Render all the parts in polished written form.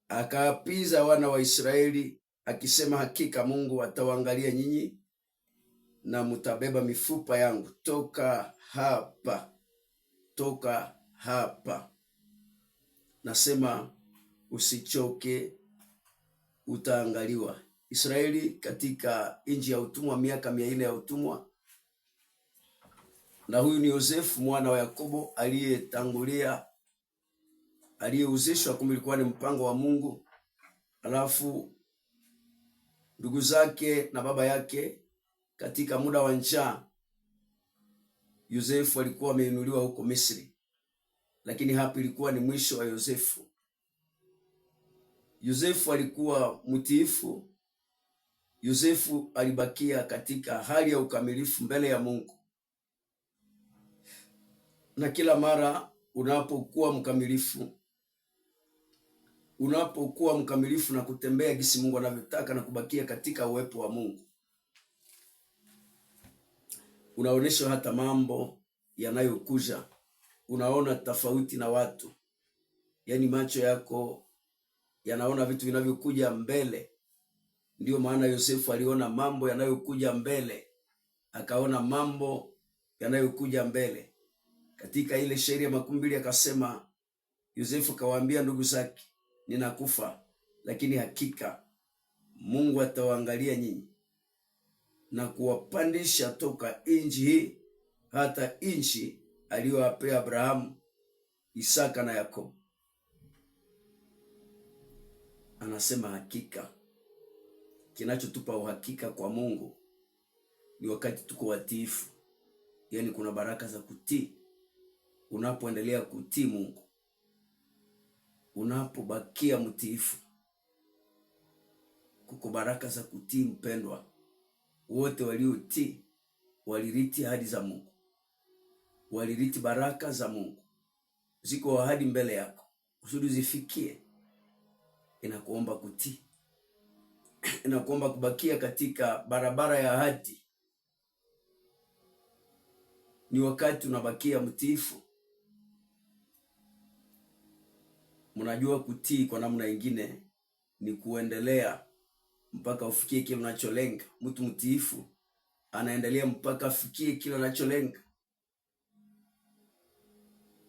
akaapiza wana wa Israeli akisema, hakika Mungu atawaangalia nyinyi na mutabeba mifupa yangu toka hapa. Nasema usichoke, utaangaliwa. Israeli katika nchi ya utumwa, miaka 400 ya utumwa, na huyu ni Yosefu mwana wa Yakobo aliyetangulia, aliyeuzishwa, kumbe ilikuwa ni mpango wa Mungu. Alafu ndugu zake na baba yake katika muda wa njaa, Yosefu alikuwa ameinuliwa huko Misri, lakini hapa ilikuwa ni mwisho wa Yosefu. Yosefu alikuwa mtiifu. Yosefu alibakia katika hali ya ukamilifu mbele ya Mungu. Na kila mara unapokuwa mkamilifu na kutembea gisi Mungu anavyotaka na kubakia katika uwepo wa Mungu, unaonesha hata mambo yanayokuja, unaona tofauti na watu. Yaani macho yako yanaona vitu vinavyokuja mbele. Ndiyo maana Yosefu aliona mambo yanayokuja mbele, akaona mambo yanayokuja mbele. Katika ile shairi ya 20 akasema, Yosefu kawaambia ndugu zake, ninakufa, lakini hakika Mungu atawaangalia nyinyi na kuwapandisha toka nchi hii hata nchi aliyowapea Abrahamu, Isaka na Yakobo. Anasema hakika. Kinachotupa uhakika kwa Mungu ni wakati tuko watiifu. Yaani kuna baraka za kutii. Unapoendelea kutii Mungu, unapobakia mtiifu, kuko baraka za kutii. Mpendwa, wote waliotii walirithi ahadi za Mungu, walirithi baraka za Mungu. Ziko ahadi mbele yako, kusudi zifikie. Inakuomba kutii, inakuomba kubakia katika barabara ya ahadi. Ni wakati unabakia mtiifu. Mnajua kutii kwa namna nyingine ni kuendelea mpaka ufikie kile unacholenga. Mtu mtiifu anaendelea mpaka afikie kile anacholenga.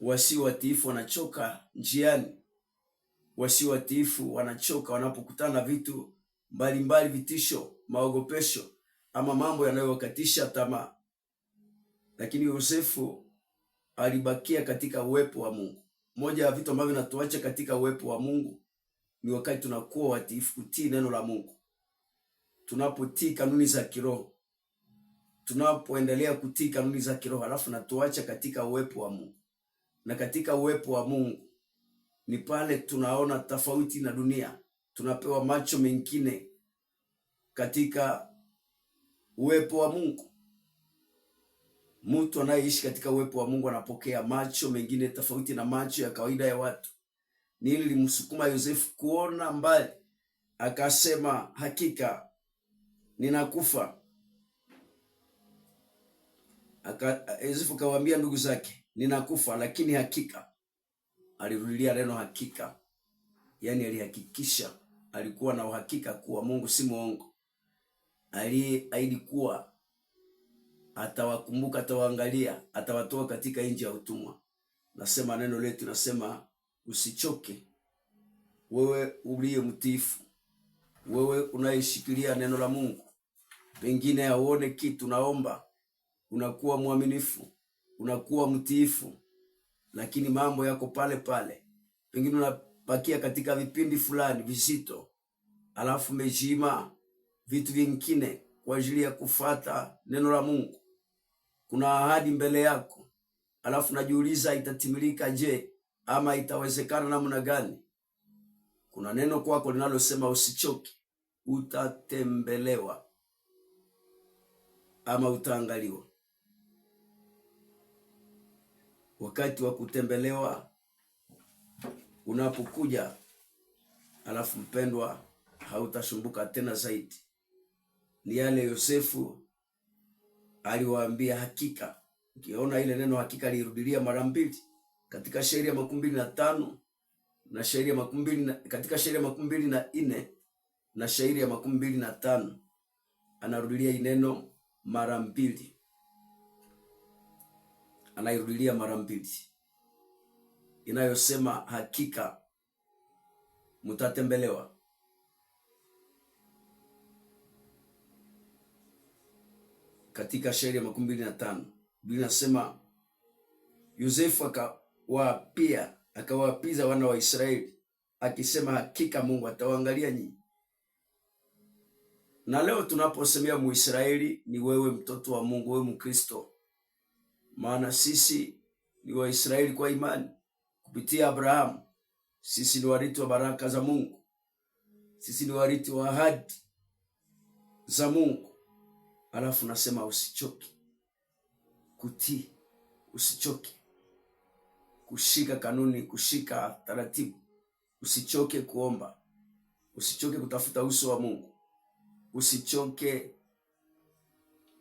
Wasio watiifu wanachoka njiani. Wasio watiifu wanachoka wanapokutana na vitu mbalimbali, vitisho, maogopesho ama mambo yanayowakatisha tamaa. Lakini Yosefu alibakia katika uwepo wa Mungu. Moja ya vitu ambavyo vinatuacha katika uwepo wa Mungu ni wakati tunakuwa watiifu, kutii neno la Mungu. Tunapotii kanuni za kiroho, tunapoendelea kutii kanuni za kiroho, alafu natuacha katika uwepo wa Mungu. Na katika uwepo wa Mungu ni pale tunaona tofauti na dunia. Tunapewa macho mengine katika uwepo wa Mungu. Mtu anayeishi katika uwepo wa Mungu anapokea macho mengine tofauti na macho ya kawaida ya watu. Ni hili limsukuma Yosefu kuona mbali, akasema hakika ninakufa. Yosefu kawaambia ndugu zake, ninakufa, lakini hakika. Alirudilia neno hakika. Yaani alihakikisha, alikuwa na uhakika kuwa Mungu si muongo. Aliahidi kuwa atawakumbuka, atawaangalia, atawatoa katika nchi ya utumwa. Nasema neno letu nasema usichoke. Wewe uliye mtiifu, wewe unayeshikilia neno la Mungu, pengine hauone kitu, naomba unakuwa mwaminifu, unakuwa mtiifu, lakini mambo yako pale pale. Pengine unapakia katika vipindi fulani vizito, alafu umejima vitu vingine kwa ajili ya kufuata neno la Mungu. Kuna ahadi mbele yako, alafu najiuliza itatimilika je, ama itawezekana namna gani? Kuna neno kwako linalosema usichoke, utatembelewa ama utaangaliwa. Wakati wa kutembelewa unapokuja, alafu mpendwa, hautasumbuka tena zaidi. Ni yale Yosefu aliwaambia hakika. Ukiona ile neno hakika lirudilia mara 2 katika shairi ya 25 na shairi ya katika shairi ya 24 na shairi ya 25 anarudilia ineno mara mbili, anairudilia mara mbili inayosema hakika mutatembelewa. Katika shairi ya 25 Biblia inasema Yosefu akawaapiza wana wa Israeli akisema, hakika Mungu atawaangalia nyinyi. Na leo tunaposemea Muisraeli ni wewe, mtoto wa Mungu, wewe Mkristo, maana sisi ni Waisraeli kwa imani kupitia Abrahamu. Sisi ni warithi wa baraka za Mungu, sisi ni warithi wa ahadi za Mungu. Alafu nasema usichoke kutii, usichoke kushika kanuni, kushika taratibu, usichoke kuomba, usichoke kutafuta uso wa Mungu, usichoke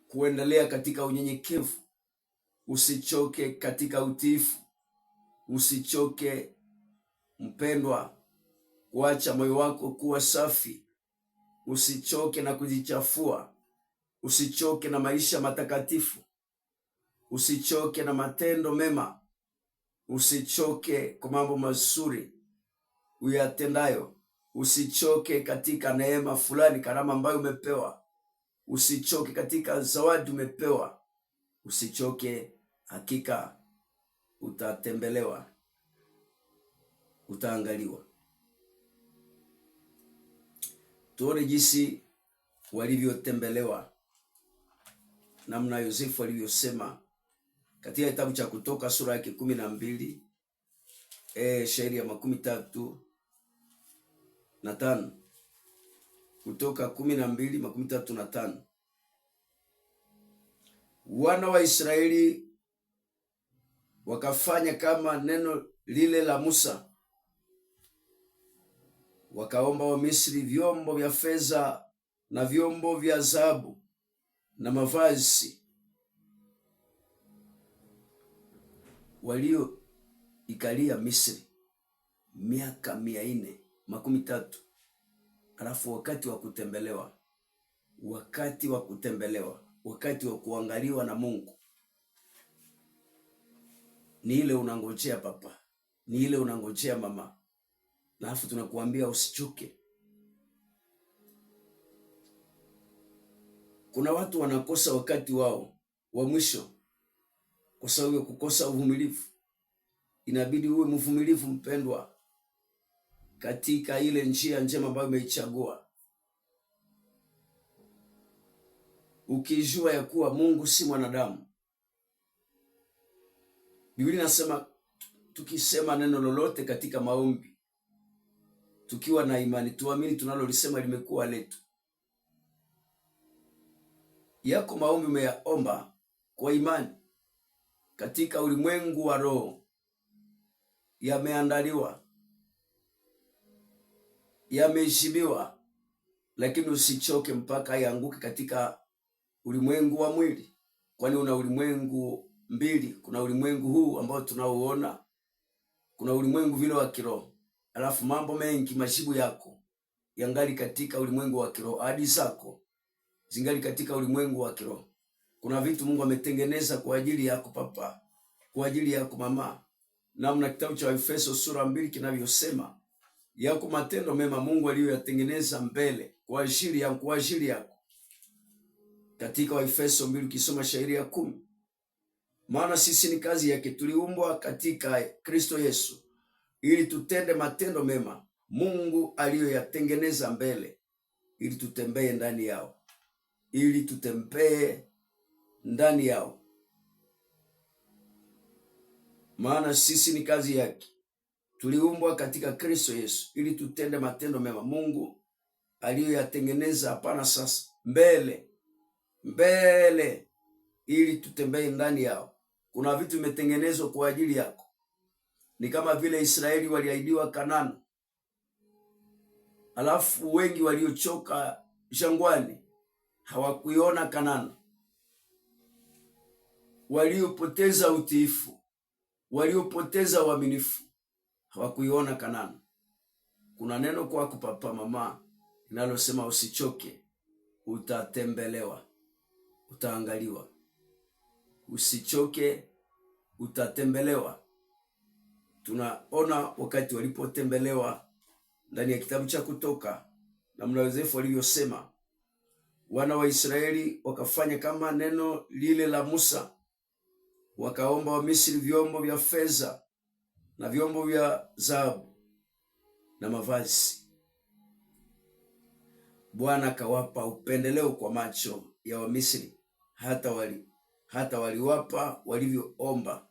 kuendelea katika unyenyekevu, usichoke katika utiifu, usichoke mpendwa kuacha moyo wako kuwa safi, usichoke na kujichafua, usichoke na maisha matakatifu, usichoke na matendo mema, usichoke kwa mambo mazuri uyatendayo, usichoke katika neema fulani, karama ambayo umepewa, usichoke katika zawadi umepewa, usichoke. Hakika utatembelewa, utaangaliwa. Tuone jinsi walivyotembelewa, namna Yosefu alivyosema katika kitabu cha Kutoka sura yake 12 shairi ya 35. Kutoka 12:35. Wana wa Israeli wakafanya kama neno lile la Musa, wakaomba wa Misri vyombo vya fedha na vyombo vya dhahabu na mavazi. Walioikalia Misri miaka 430. Alafu wakati wa kutembelewa, wakati wa kuangaliwa na Mungu, ni ile unangojea papa, ni ile unangojea mama. Alafu tunakuambia usichoke. Kuna watu wanakosa wakati wao wa mwisho kwa sababu ya kukosa uvumilivu. Inabidi uwe mvumilivu mpendwa, katika ile njia njema ambayo umeichagua, ukijua ya kuwa Mungu si mwanadamu. Biblia inasema tukisema neno lolote katika maombi, tukiwa na imani, tuamini tunalolisema limekuwa letu. Yako maombi umeyaomba kwa imani katika ulimwengu wa roho, yameandaliwa, yameheshimiwa, lakini usichoke mpaka yaanguke katika ulimwengu wa mwili. Kwani una ulimwengu mbili, kuna ulimwengu huu ambao tunaoona, kuna ulimwengu vile wa kiroho. Alafu mambo mengi, majibu yako yangali katika ulimwengu wa kiroho, ahadi zako zingali katika ulimwengu wa kiroho. Kuna vitu Mungu ametengeneza kwa ajili yako papa, kwa ajili yako mama. Namna kitabu cha Efeso sura 2 kinavyosema, yako matendo mema Mungu aliyoyatengeneza mbele kwa ajili yako. Katika Efeso 2 ukisoma shairi ya 10, maana sisi ni kazi yake, tuliumbwa katika Kristo Yesu ili tutende matendo mema Mungu aliyoyatengeneza mbele, ili tutembee ndani yao. Maana sisi ni kazi yake, tuliumbwa katika Kristo Yesu ili tutende matendo mema Mungu aliyoyatengeneza, hapana sasa, mbele, ili tutembee ndani yao. Kuna vitu vimetengenezwa kwa ajili yako. Ni kama vile Israeli waliahidiwa Kanaani, alafu wengi waliochoka jangwani hawakuiona Kanaani. Waliopoteza utiifu, waliopoteza uaminifu, hawakuiona Kanaani. Kuna neno kwako papa, mama, linalosema usichoke, utatembelewa, utaangaliwa. Usichoke, utatembelewa. Tunaona wakati walipotembelewa ndani ya kitabu cha Kutoka, namna Yosefu alivyosema, wana wa Israeli wakafanya kama neno lile la Musa, wakaomba wa Misri vyombo vya fedha na vyombo vya dhahabu na mavazi. Bwana akawapa upendeleo kwa macho ya Wamisri, hata waliwapa walivyoomba.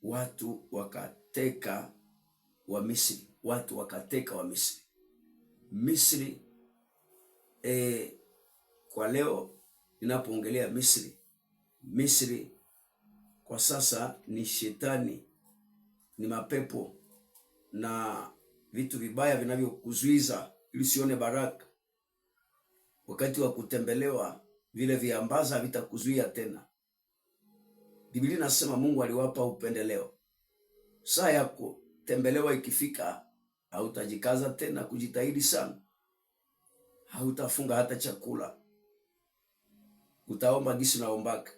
Watu wakateka Wamisri. Misri, kwa leo ninapoongelea Misri kwa sasa ni shetani, ni mapepo na vitu vibaya vinavyokuzuiza ili usione baraka. Wakati wa kutembelewa, vile viambaza vitakuzuia tena. Biblia inasema Mungu aliwapa upendeleo. Saa ya kutembelewa ikifika, hautajikaza tena kujitahidi sana. Hautafunga hata chakula. Utaomba gisi unaombaka.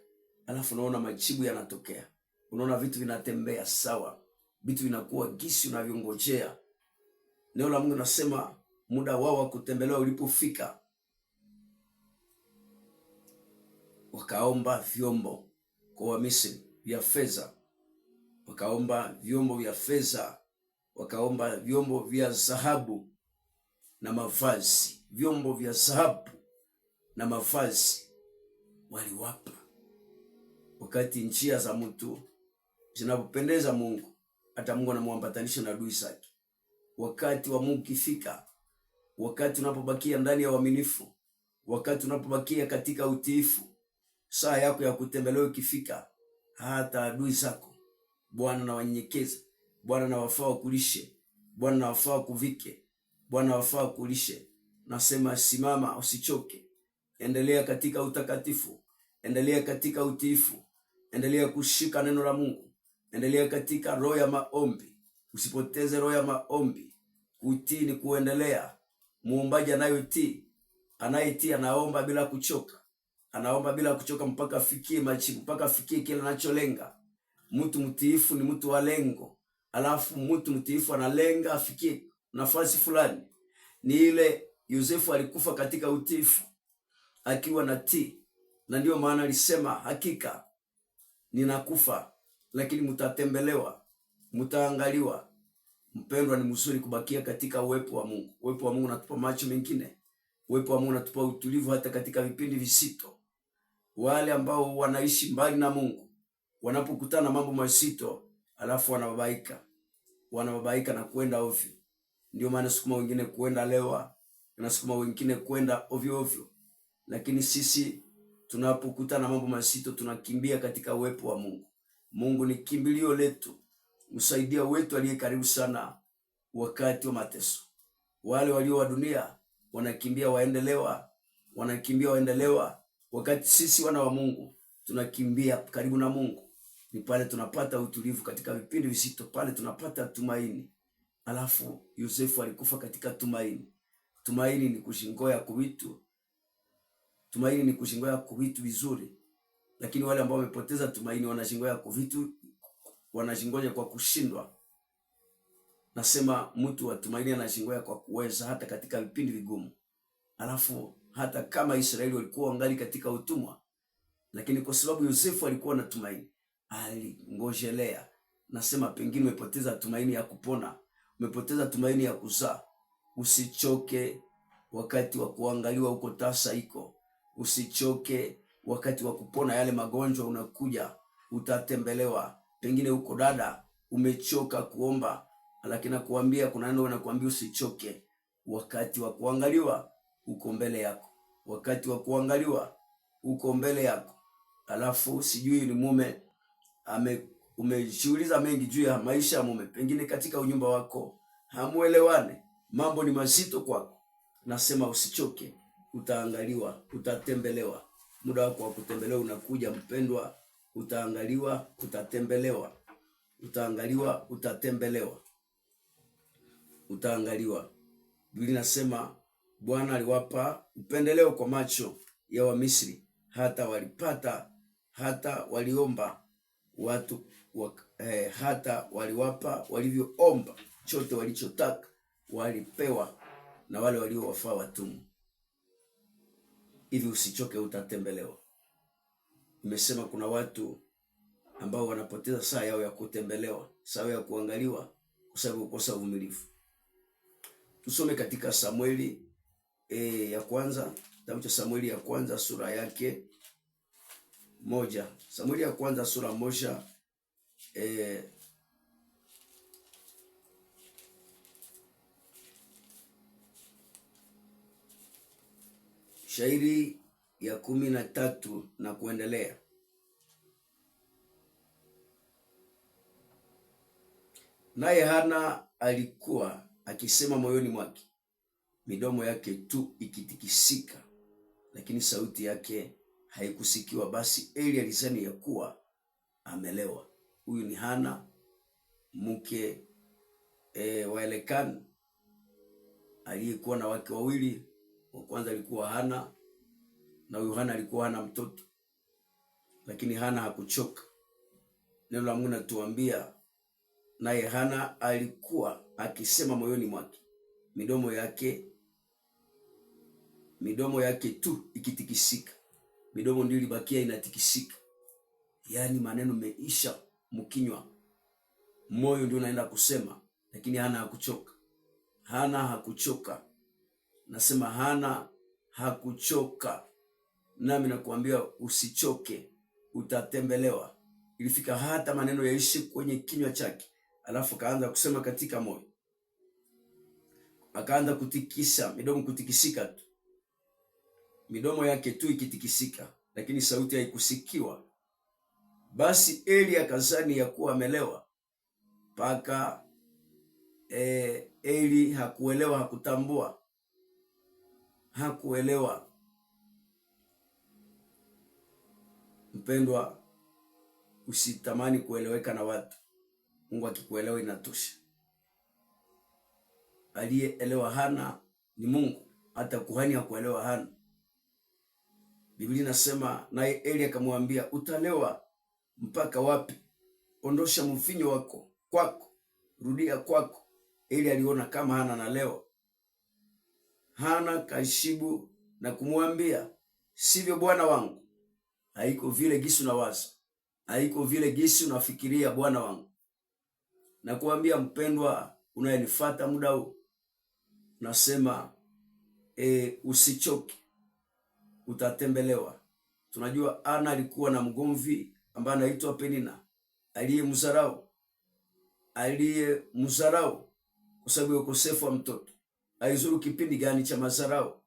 Alafu unaona majibu yanatokea. Unaona vitu vinatembea sawa. Vitu vinakuwa gisi unavyongojea. Neno la Mungu nasema muda wao wa kutembelewa ulipofika, wakaomba vyombo kwa Wamisri vya fedha, wakaomba vyombo vya fedha, wakaomba vyombo vya dhahabu na mavazi. Vyombo vya dhahabu na mavazi waliwapa. Wakati njia za mtu zinapopendeza Mungu, hata Mungu anamwambatanisha na adui zake. Wakati wa Mungu kifika, wakati unapobakia ndani ya uaminifu, wakati unapobakia katika utiifu, saa yako ya kutembelewa ikifika, hata adui zako Bwana na wanyenyekeza. Bwana na wafaa kulishe, Bwana na wafaa kuvike, Bwana wafaa kulishe. Nasema simama, usichoke. Endelea katika utakatifu, endelea katika utiifu, endelea kushika neno la Mungu, endelea katika roho ya maombi. Usipoteze roho ya maombi. Kutii ni kuendelea. Muombaji anayetii anaomba bila kuchoka. Anaomba bila kuchoka mpaka afikie majibu, mpaka afikie kile anacholenga. Mtu mtiifu ni mtu wa lengo. Alafu mtu mtiifu analenga afikie nafasi fulani. Ni ile Yosefu alikufa katika utiifu akiwa na tii. Na ndio maana alisema hakika ninakufa, lakini mtatembelewa, mtaangaliwa. Mpendwa, ni mzuri kubakia katika uwepo wa Mungu. Uwepo wa Mungu unatupa macho mengine. Uwepo wa Mungu unatupa utulivu hata katika vipindi visito. Wale ambao wanaishi mbali na Mungu, wanapokutana na mambo mazito, alafu wanababaika na kwenda ovyo. Ndio maana sukuma wengine kwenda lewa, na sukuma wengine kwenda ovyo ovyo. Lakini sisi tunapokutana na mambo mazito, tunakimbia katika uwepo wa Mungu. Mungu ni kimbilio letu, msaidia wetu aliye karibu sana wakati wa mateso. Wale walio wa dunia wanakimbia waendelewa, wakati sisi wana wa Mungu tunakimbia karibu na Mungu. Ni pale tunapata utulivu katika vipindi visito, pale tunapata tumaini. Alafu Yosefu alikufa katika tumaini. Tumaini ni kushingoya kuvitu. Tumaini ni kushingoya kuvitu vizuri. Lakini wale ambao wamepoteza tumaini wanashingoya kuvitu, wanashingoja kwa kushindwa. Nasema mtu wa tumaini anashingoya kwa kuweza hata katika vipindi vigumu. Alafu hata kama Israeli walikuwa wangali katika utumwa, lakini kwa sababu Yosefu alikuwa na tumaini, alingojelea. Nasema pengine umepoteza tumaini ya kupona, umepoteza tumaini ya kuzaa. Usichoke wakati wa kuangaliwa huko tasa iko. Usichoke wakati wa kupona yale magonjwa unakuja, utatembelewa. Pengine huko dada umechoka kuomba, lakini nakuambia kuna neno nakuambia usichoke. Wakati wa kuangaliwa uko mbele yako. Wakati wa kuangaliwa uko mbele yako. Alafu sijui ni mume umejiuliza mengi juu ya maisha ya mume. Pengine katika unyumba wako hamuelewane, mambo ni mazito kwako. Nasema usichoke, utaangaliwa, utatembelewa. Muda wako wa kutembelewa unakuja mpendwa. Utaangaliwa, utatembelewa. Utaangaliwa, utatembelewa. utaangaliwa. Biblia inasema Bwana aliwapa upendeleo kwa macho ya Wamisri, hata walipata, hata waliomba watu hata waliwapa walivyoomba, chote walichotaka walipewa na wale waliowafaa watumwa. Hivi usichoke, utatembelewa. Nimesema kuna watu ambao wanapoteza saa yao ya kutembelewa, saa ya kuangaliwa kwa sababu kukosa uvumilivu. Tusome katika Samueli ya kwanza, kitabu cha Samueli ya kwanza sura yake 1. Samueli ya kwanza sura 1 shairi ya 13 na kuendelea. Naye Hana alikuwa akisema moyoni mwake, midomo yake tu ikitikisika, lakini sauti yake haikusikiwa. Basi Eli alizani ya kuwa amelewa. Huyu ni Hana mke wa Elikana aliyekuwa na wake wawili. Wa kwanza alikuwa Hana, na huyu Hana alikuwa hana mtoto, lakini Hana hakuchoka. Neno la Mungu linatuambia naye Hana alikuwa akisema moyoni mwake, midomo yake tu ikitikisika. Midomo ndio ilibakia inatikisika, yaani maneno meisha mkinywa, moyo ndio unaenda kusema, lakini Hana hakuchoka. Hana hakuchoka. Nasema Hana hakuchoka. Nami nakuambia usichoke, utatembelewa. Ilifika hata maneno yaishi kwenye kinywa chake, alafu kaanza kusema katika moyo, akaanza kutikisa midomo, kutikisika tu, midomo yake tu ikitikisika, lakini sauti haikusikiwa. Basi Eli akazani ya kuwa amelewa, mpaka Eli hakuelewa, hakuelewa. Mpendwa, usitamani kueleweka na watu. Mungu akikuelewa inatosha. Aliyeelewa Hana ni Mungu, hata kuhani hakuelewa Hana. Biblia inasema naye Eli akamwambia, utalewa mpaka wapi? Ondosha mvinyo wako kwako, rudia kwako. Eli aliona kama Hana analewa. Hana kashibu na kumwambia, sivyo bwana wangu, haiko vile gisi unawaza, haiko vile gisi unafikiria bwana wangu. Na kuambia mpendwa unayenifuata muda huu, nasema usichoke, utatembelewa. Tunajua Ana alikuwa na mgomvi ambaye anaitwa Penina, aliyemzarau kwa sababu ya ukosefu wa mtoto. Haizuru kipindi gani cha mazarau.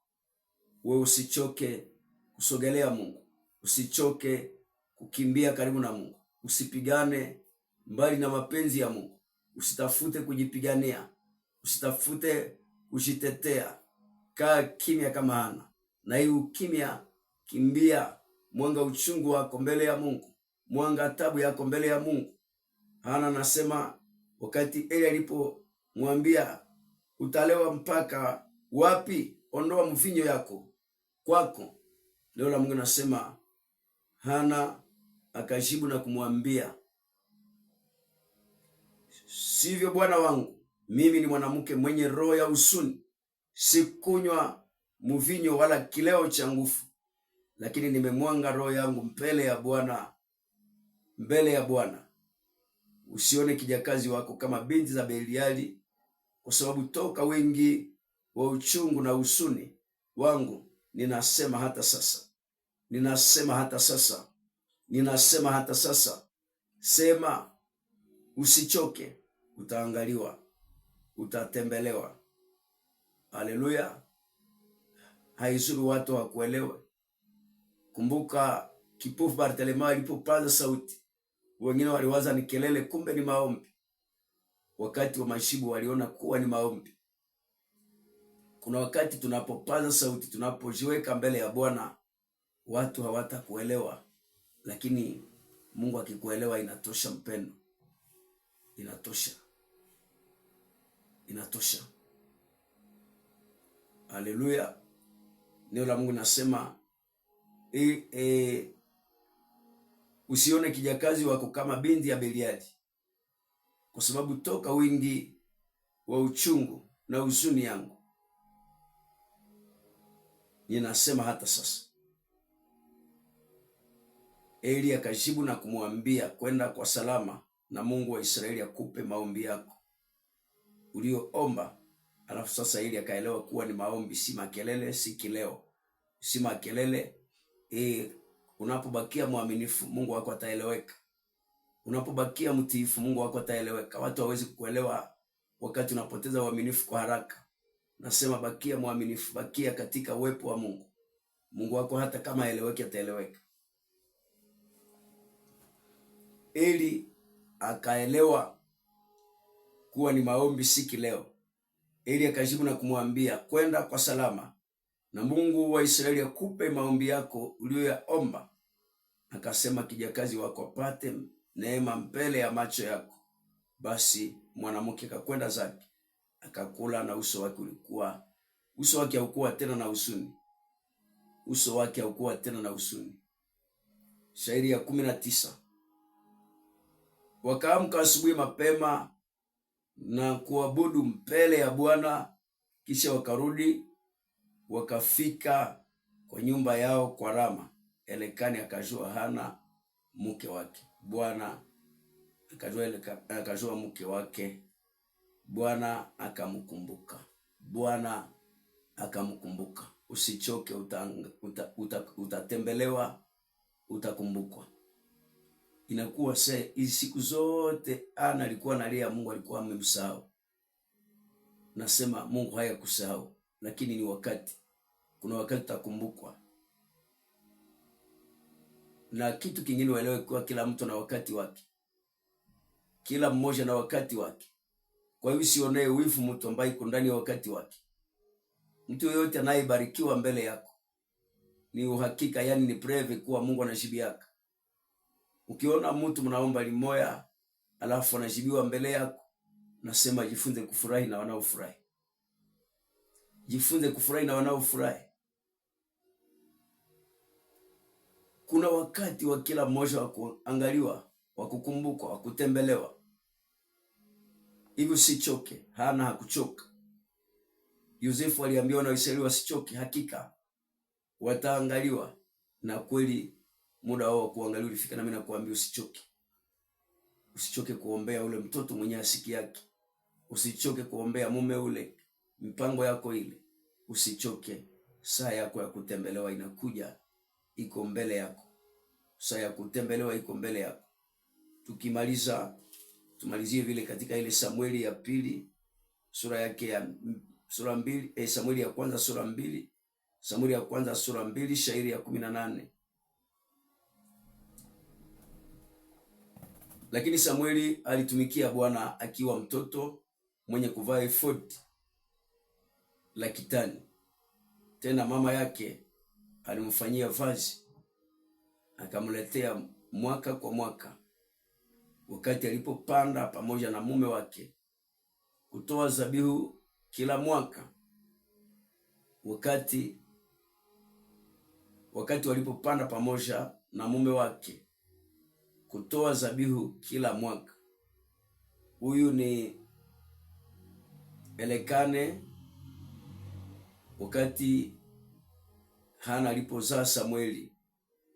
Wewe usichoke kusogelea Mungu, usichoke kukimbia karibu na Mungu, usipigane mbali na mapenzi ya Mungu, usitafute kujipigania, usitafute kujitetea. Kaa kimya kama Hana, na hii ukimya, kimbia, mwanga uchungu wako mbele ya Mungu, mwanga tabu yako mbele ya Mungu. Hana anasema wakati Eli alipomwambia utalewa mpaka wapi? Ondoa mvinyo yako kwako. Leo la Mungu nasema Hana akajibu na kumwambia, sivyo bwana wangu, mimi ni mwanamke mwenye roho ya huzuni, sikunywa mvinyo wala kileo cha nguvu, lakini nimemwanga roho yangu mbele ya Bwana. Usione kijakazi wako kama binti za Beliali, kwa sababu toka wengi wa uchungu na huzuni wangu ninasema hata sasa. Sema, usichoke, utaangaliwa, utatembelewa. Haleluya. Haizuru watu hakuelewe. Kumbuka kipofu Bartimayo alipopaza sauti, wengine waliwaza ni kelele, kumbe ni maombi. Wakati wa mashibu waliona kuwa ni maombi. Kuna wakati tunapopaza sauti, tunapojiweka mbele ya Bwana, watu hawatakuelewa, lakini Mungu akikuelewa inatosha mpendo, inatosha. inatosha. Haleluya. Neno la Mungu nasema usione kijakazi wako kama binti ya Beliali, kwa sababu toka wingi wa uchungu na huzuni yangu ninasema hata sasa. Eli akajibu na kumwambia, kwenda kwa salama, na Mungu wa Israeli akupe maombi yako ulioomba. Alafu sasa Eli akaelewa kuwa ni maombi, si makelele, si kileo, si makelele. Unapobakia mwaminifu, Mungu wako ataeleweka. Unapobakia mtiifu, Mungu wako ataeleweka. Watu hawezi kukuelewa wakati unapoteza uaminifu kwa haraka. Nasema bakia mwaminifu, bakia katika uwepo wa Mungu. Mungu wako hata kama aeleweke, ataeleweka. Eli akaelewa kuwa ni maombi, si kileo. Eli akajibu na kumwambia, kwenda kwa salama, na Mungu wa Israeli akupe maombi yako uliyoyaomba. Akasema, kijakazi wako apate neema mbele ya macho yako. Basi mwanamke akakwenda zake, akakula, na uso wake haukuwa tena na huzuni. Uso wake haukuwa tena na huzuni. Shairi ya 19. Wakaamka asubuhi mapema na kuabudu mbele ya Bwana, kisha wakarudi wakafika kwa nyumba yao kwa Rama. Elikana akajua Hana mke wake. Bwana akajua mke wake. Bwana akamkumbuka. Bwana akamkumbuka. Usichoke, utatembelewa, utakumbukwa. Inakuwa hizi siku zote Hana alikuwa analia, Mungu alikuwa amemsahau. Nasema Mungu hayakusahau, lakini ni wakati. Kuna wakati utakumbukwa. Na kitu kingine waelewe kwa kila mtu na wakati wake. Kila mmoja na wakati wake. Kwa hiyo usionee wivu mtu ambaye yuko ndani ya wakati wake. Mtu yoyote anayebarikiwa mbele yako ni uhakika, yani ni preve kuwa Mungu anajibiaka. Ukiona mtu mnaomba limoya alafu anajibiwa mbele yako, nasema jifunze kufurahi na wanaofurahi. Jifunze kufurahi na wanaofurahi. Kuna wakati wa kila mmoja wa kuangaliwa, wa kukumbukwa, wa kutembelewa. Hivyo usichoke. Hana hakuchoka. Yosefu aliambiwa na Waisraeli wasichoke, hakika wataangaliwa. Na kweli muda wao wa kuangaliwa ulifika, na mimi nakuambia usichoke. Usichoke kuombea ule mtoto mwenye asiki yake. Usichoke kuombea mume ule, mipango yako ile. Usichoke. Saa yako ya kutembelewa inakuja, iko mbele yako. Saa ya kutembelewa iko mbele yako. Tumalizie vile katika ile Samueli ya pili sura yake ya sura 2, Samueli ya kwanza sura 2, Samueli ya kwanza sura 2 shairi ya 18. Lakini Samueli alitumikia Bwana akiwa mtoto mwenye kuvaa efodi la kitani. Tena mama yake alimfanyia vazi, akamletea mwaka kwa mwaka, wakati alipopanda pamoja na mume wake kutoa zabihu kila mwaka. Wakati walipopanda pamoja na mume wake kutoa zabihu kila mwaka. Huyu ni Elikana. Wakati Hana alipozaa Samueli,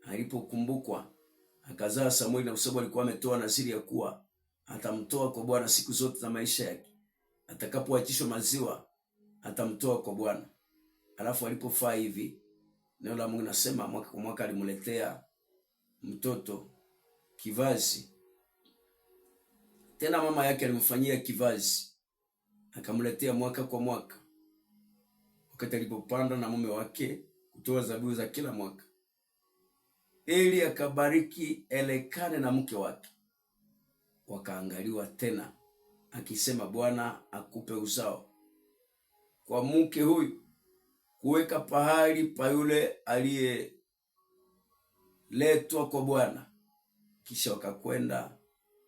alipokumbukwa akazaa Samueli, na sababu alikuwa ametoa naziri ya kuwa atamtoa kwa Bwana siku zote za maisha yake. Atakapoachishwa maziwa atamtoa kwa Bwana. Alafu alipofaa hivi, neno la Mungu nasema mwaka kwa mwaka alimletea mtoto kivazi. Tena mama yake alimfanyia kivazi, akamletea mwaka kwa mwaka, wakati alipopanda na mume wake kutoa zabihu za kila mwaka. Eli akabariki Elikana na mke wake, wakaangaliwa tena, akisema, Bwana akupe uzao kwa mke huyu, kuweka pahali pa yule aliyeletwa kwa Bwana. Kisha wakakwenda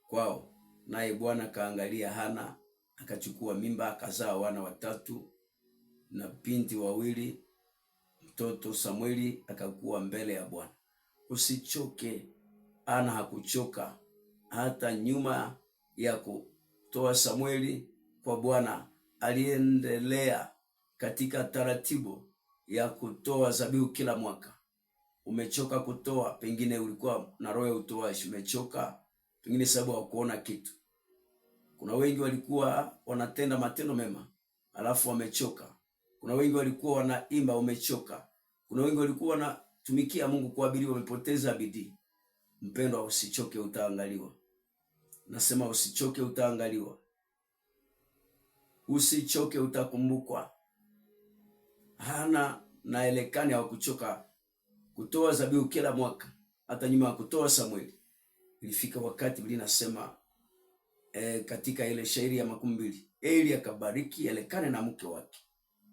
kwao, naye Bwana kaangalia Hana akachukua mimba, akazaa wana 3 na binti 2. Mtoto Samueli akakuwa mbele ya Bwana. Usichoke. Ana hakuchoka hata nyuma ya kutoa Samueli kwa Bwana. Aliendelea katika taratibu ya kutoa zabihu kila mwaka. Umechoka kutoa, pengine ulikuwa na roho ya utoaji, umechoka pengine sababu hakuona kitu. Kuna wengi walikuwa wanatenda matendo mema alafu wamechoka. Kuna wengi walikuwa wanaimba, wamechoka. Kuna wengi walikuwa wanatumikia Mungu kwa bidii, wamepoteza bidii. Mpendwa, usichoke, utaangaliwa. Nasema usichoke, utaangaliwa. Usichoke, utakumbukwa. Hana na Elikana hawakuchoka kutoa zabihu kila mwaka, hata nyuma ya kutoa Samueli. Ilifika wakati Biblia inasema katika ile shairi ya 20, Eli akabariki Elikana na mke wake,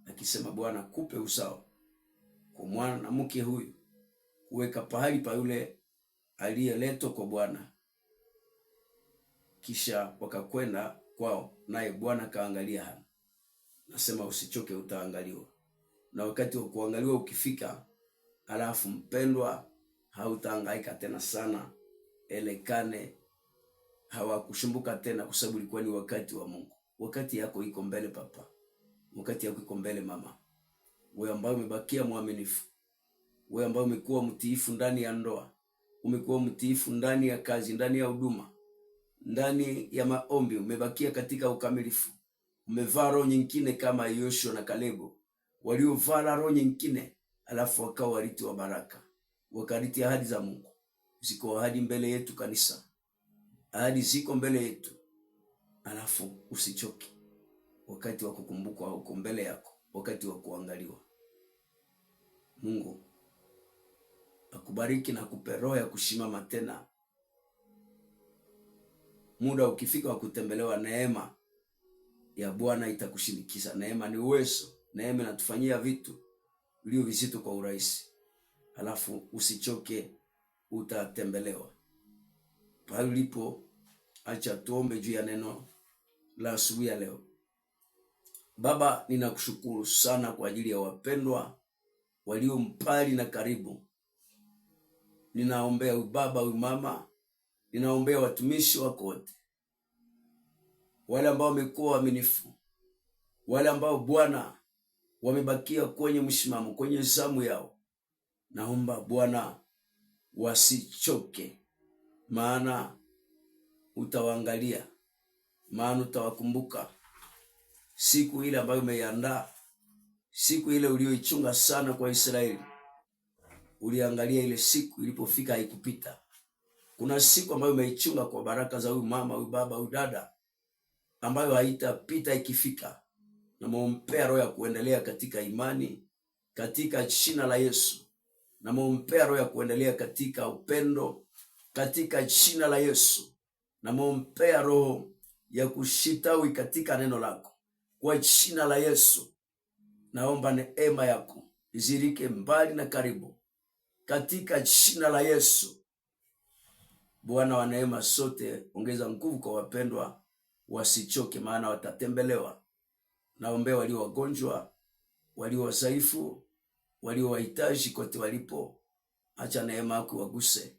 akisema, Bwana kupe uzao kwa mwanamke huyu, kuweka pahali pa yule aliyeletwa kwa Bwana. Kisha wakakwenda kwao, naye Bwana kaangalia Hana. Nasema usichoke, utaangaliwa. Na wakati wa kuangaliwa ukifika, alafu mpendwa, hautahangaika tena sana. Elikana hawakushumbuka tena, kwa sababu ilikuwa ni wakati wa Mungu. Wakati yako iko mbele papa. Wakati yako iko mbele mama. Wewe ambaye umebakia mwaminifu. Wewe ambaye umekuwa mtiifu ndani ya ndoa. Umekuwa mtiifu ndani ya kazi, ndani ya huduma, ndani ya maombi, umebakia katika ukamilifu. Umevaa roho nyingine kama Yoshua na Kalebu, waliovaa roho nyingine alafu wakawa warithi wa baraka, wakarithi ahadi za Mungu. Ziko ahadi mbele yetu kanisa. Ahadi ziko mbele yetu. Alafu usichoke. Wakati wa kukumbukwa uko mbele yako, wakati wa kuangaliwa. Mungu akubariki na kupe roho ya kushimama tena. Muda ukifika wa kutembelewa, neema ya Bwana itakushindikiza. Neema ni uwezo. Neema inatufanyia vitu vilivyo vizito kwa urahisi. Alafu usichoke, utatembelewa. Pale ulipo, acha tuombe juu ya neno la asubuhi ya leo. Baba, ninakushukuru sana kwa ajili ya wapendwa walio mbali na karibu. Ninaombea ubaba, umama, ninaombea watumishi wako wote, wale ambao wamekuwa waaminifu, wale ambao Bwana wamebakia kwenye msimamo, kwenye zamu yao. Naomba Bwana wasichoke, maana utawaangalia, maana utawakumbuka. Siku ile ambayo umeiandaa, siku ile ulioichunga sana kwa Israeli, uliangalia ile siku ilipofika, haikupita. Kuna siku ambayo umeichunga kwa baraka za huyu mama, huyu baba, huyu dada, ambayo haitapita ikifika. Na muombea roho ya kuendelea katika imani, katika jina la Yesu. Na muombea roho ya kuendelea katika upendo, katika jina la Yesu. Na muombea roho ya kushitawi katika neno lako, kwa jina la Yesu. Naomba neema yako izirike mbali na karibu, katika jina la Yesu. Bwana wa neema sote, ongeza nguvu kwa wapendwa, wasichoke, maana watatembelewa. Naombea walio wagonjwa, walio wadhaifu, walio wahitaji kote walipo. Acha neema yako waguse,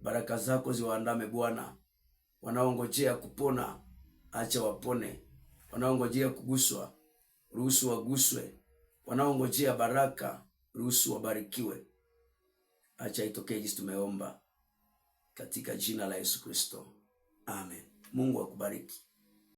baraka zako ziwaandame Bwana. Wanaongojea kupona, acha wapone. Wanaongojea kuguswa, ruhusu waguswe. Wanaongojea baraka, ruhusu wabarikiwe. Acha itokee jinsi tumeomba, katika jina la Yesu Kristo. Amen. Mungu akubariki.